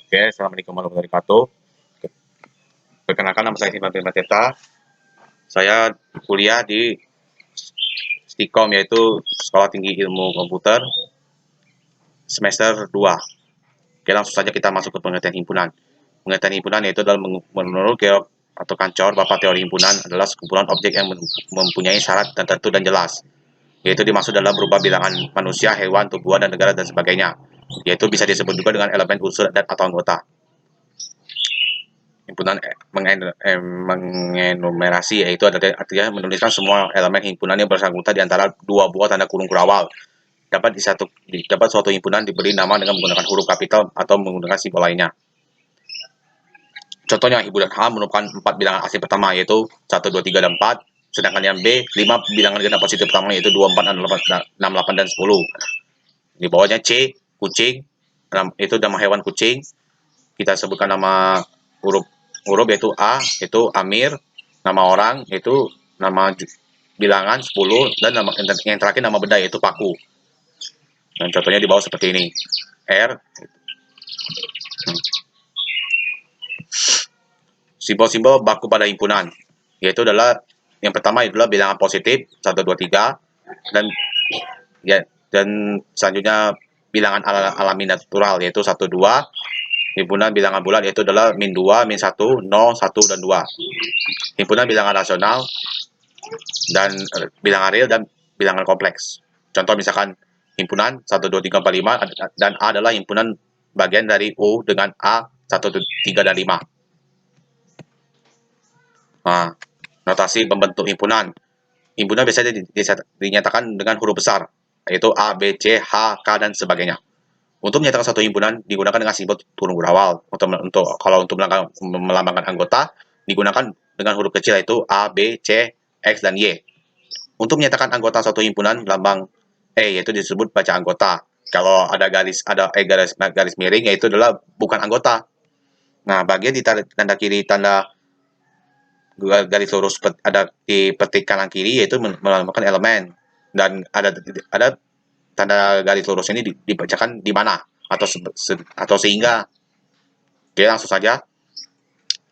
Oke, Assalamualaikum warahmatullahi wabarakatuh. Perkenalkan, nama saya Ivan Firmateta. Saya kuliah di STIKOM, yaitu Sekolah Tinggi Ilmu Komputer, semester 2. Oke, langsung saja kita masuk ke pengertian himpunan. Pengertian himpunan yaitu adalah menurut Georg atau Kancor, Bapak Teori Himpunan adalah sekumpulan objek yang mempunyai syarat tertentu dan jelas, yaitu dimaksud dalam berupa bilangan manusia, hewan, tumbuhan, dan negara, dan sebagainya. Yaitu bisa disebut juga dengan elemen, unsur, dan atau anggota. Himpunan mengenumerasi, yaitu artinya menuliskan semua elemen himpunan yang bersangkutan di antara dua buah tanda kurung kurawal. Dapat suatu himpunan diberi nama dengan menggunakan huruf kapital atau menggunakan simbol lainnya. Contohnya, himpunan H merupakan 4 bilangan asli pertama, yaitu 1, 2, 3, dan 4. Sedangkan yang B, 5 bilangan genap positif pertama, yaitu 2, 4, 6, 8, dan 10. Di bawahnya C, kucing, itu nama hewan kucing. Kita sebutkan nama huruf yaitu A, itu Amir. Nama orang yaitu nama bilangan 10, dan nama yang terakhir nama benda yaitu paku. Dan contohnya di bawah seperti ini. R. Simbol-simbol baku pada himpunan, yaitu adalah yang pertama adalah bilangan positif 1, 2, 3, dan selanjutnya bilangan alami natural yaitu 1, 2. Himpunan bilangan bulat yaitu adalah min 2, min 1, 0, 1, dan 2. Himpunan bilangan rasional dan bilangan real dan bilangan kompleks. Contoh misalkan himpunan 1, 2, 3, 4, 5, dan A adalah himpunan bagian dari U dengan A 1, 3, dan 5. Nah, notasi pembentuk himpunan. Himpunan biasanya dinyatakan dengan huruf besar, yaitu A, B, C, H, K, dan sebagainya. Untuk menyatakan satu himpunan digunakan dengan simbol kurung kurawal. Kalau untuk melambangkan anggota digunakan dengan huruf kecil, yaitu A, B, C, X, dan Y. Untuk menyatakan anggota suatu himpunan, lambang E yaitu disebut baca anggota. Kalau ada garis miring, yaitu adalah bukan anggota. Nah, bagian di tanda kiri tanda garis lurus ada di petik kanan kiri, yaitu melambangkan elemen, dan ada tanda garis lurus ini dibacakan di mana atau sehingga. Oke, langsung saja.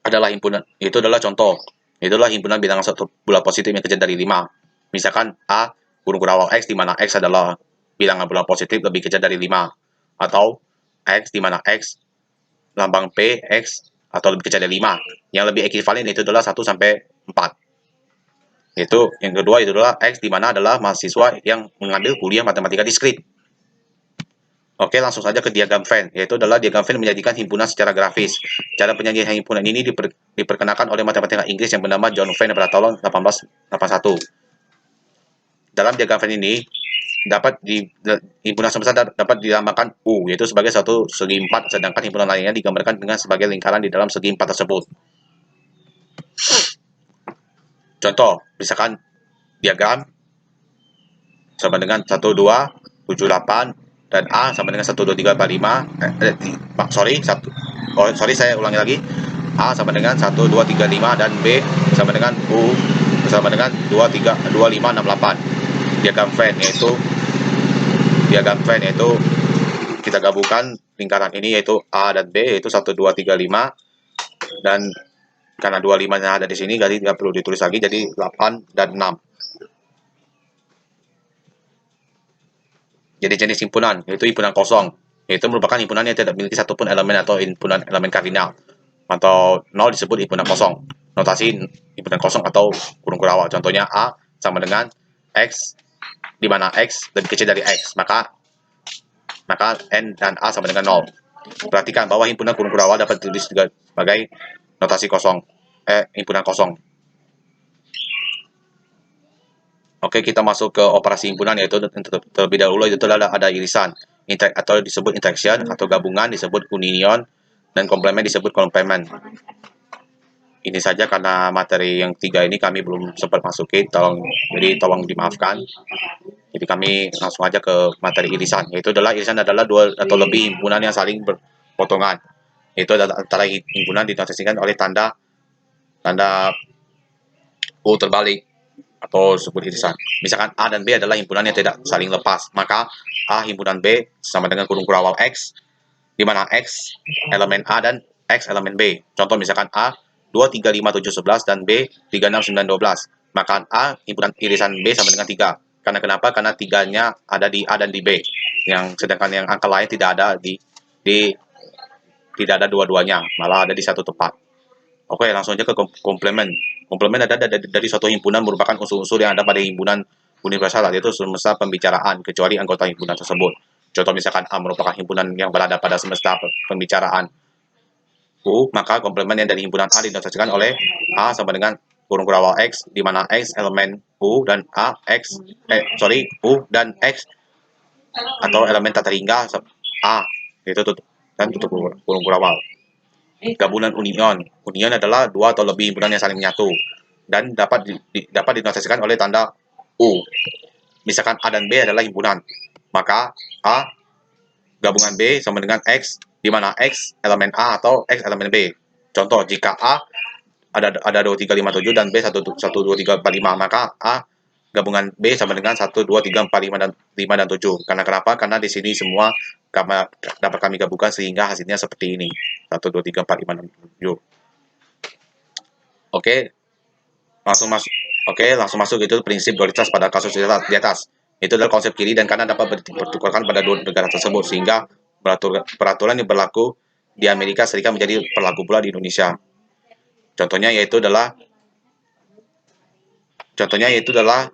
Adalah himpunan, itu adalah contoh. Itu adalah himpunan bilangan satu bulat positif yang kecil dari 5. Misalkan A kurung kurawal X, di mana X adalah bilangan bulat positif lebih kecil dari 5. Atau X, di mana X lambang P, X atau lebih kecil dari 5. Yang lebih ekivalen itu adalah 1 sampai 4. Itu yang kedua, itu adalah X, di mana adalah mahasiswa yang mengambil kuliah matematika diskrit. Oke, langsung saja ke diagram Venn, yaitu adalah diagram Venn menyajikan himpunan secara grafis. Cara penyajian himpunan ini diperkenalkan oleh matematika Inggris yang bernama John Venn pada tahun 1881. Dalam diagram Venn ini, himpunan semesta dapat dilambangkan U, yaitu sebagai satu segi 4, sedangkan himpunan lainnya digambarkan dengan sebagai lingkaran di dalam segi 4 tersebut. Contoh, misalkan diagram sama dengan 1, 2, 7, 8, dan A sama dengan 1, 2, 3, 4, 5. Saya ulangi lagi. A sama dengan 1, 2, 3, 5, dan B sama dengan U sama dengan 2, 3, 2, 5, 6, 8. Diagram Venn yaitu kita gabungkan lingkaran ini, yaitu A dan B, yaitu 1, 2, 3, 5, dan karena 2, 5 nya ada di sini, jadi tidak perlu ditulis lagi, jadi 8 dan 6. Jadi jenis himpunan, yaitu himpunan kosong, yaitu merupakan himpunan yang tidak memiliki satupun elemen atau himpunan elemen kardinal, atau 0 disebut himpunan kosong. Notasi himpunan kosong atau kurung kurawal, contohnya A sama dengan X, di mana X lebih kecil dari X, maka N dan A sama dengan 0. Perhatikan bahwa himpunan kurung kurawal dapat ditulis juga sebagai notasi kosong, himpunan kosong. Oke, kita masuk ke operasi himpunan, yaitu terlebih dahulu itu ada irisan atau disebut interaction, atau gabungan disebut union, dan komplement disebut komplement. Ini saja karena materi yang 3 ini kami belum sempat masukin, jadi tolong dimaafkan. Jadi kami langsung aja ke materi irisan, yaitu irisan adalah 2 atau lebih himpunan yang saling berpotongan. Itu antara himpunan dinotasikan oleh tanda U terbalik atau sebut irisan. Misalkan A dan B adalah himpunan yang tidak saling lepas, maka A himpunan B sama dengan kurung kurawal X, di mana X elemen A dan X elemen B. Contoh misalkan A 2, 3, 5, 7, 11 dan B 3, 6, 9, 12. Maka A himpunan irisan B sama dengan 3. Karena kenapa? Karena 3-nya ada di A dan di B. Sedangkan yang angka lain tidak ada tidak ada dua-duanya, malah ada di satu tempat. Oke, langsung aja ke komplement. Komplement ada dari suatu himpunan merupakan unsur-unsur yang ada pada himpunan universal, yaitu semesta pembicaraan, kecuali anggota himpunan tersebut. Contoh misalkan A merupakan himpunan yang berada pada semesta pembicaraan U, maka komplement yang dari himpunan A dinotasisikan oleh A sama dengan kurung kurawal X, di mana X elemen U dan U dan X atau elemen tata hingga A, itu dan tutup kurung kurawal. Gabungan union. Union adalah dua atau lebih himpunan yang saling menyatu dan dapat dinotasisikan oleh tanda U. Misalkan A dan B adalah himpunan, maka A gabungan B sama dengan X, di mana X elemen A atau X elemen B. Contoh, jika A ada 2, 3, 5, 7 dan B 1, 2, 3, 4, 5, maka A gabungan B sama dengan 1, 2, 3, 4, 5 dan 7. Karena kenapa? Karena di sini semua dapat kami gabungkan sehingga hasilnya seperti ini. 1, 2, 3, 4, 5, dan 7. Oke, langsung masuk itu prinsip dualitas pada kasus di atas. Itu adalah konsep kiri dan kanan dapat dipertukarkan pada dua negara tersebut, sehingga peraturan yang berlaku di Amerika Serikat menjadi berlaku pula di Indonesia. Contohnya yaitu adalah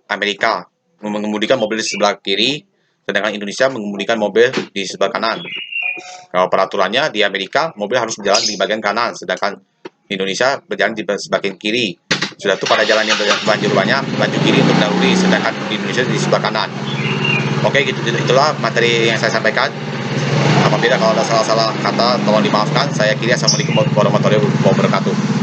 Amerika mengemudikan mobil di sebelah kiri, sedangkan Indonesia mengemudikan mobil di sebelah kanan. Kalau peraturannya di Amerika mobil harus berjalan di bagian kanan, sedangkan di Indonesia berjalan di bagian kiri. Sudah itu pada jalan yang banjir banyak, laju kiri untuk mendahului, sedangkan di Indonesia di sebelah kanan. Oke, itulah materi yang saya sampaikan. Apabila kalau ada salah-salah kata, tolong dimaafkan. Saya kira. Assalamualaikum warahmatullahi wabarakatuh.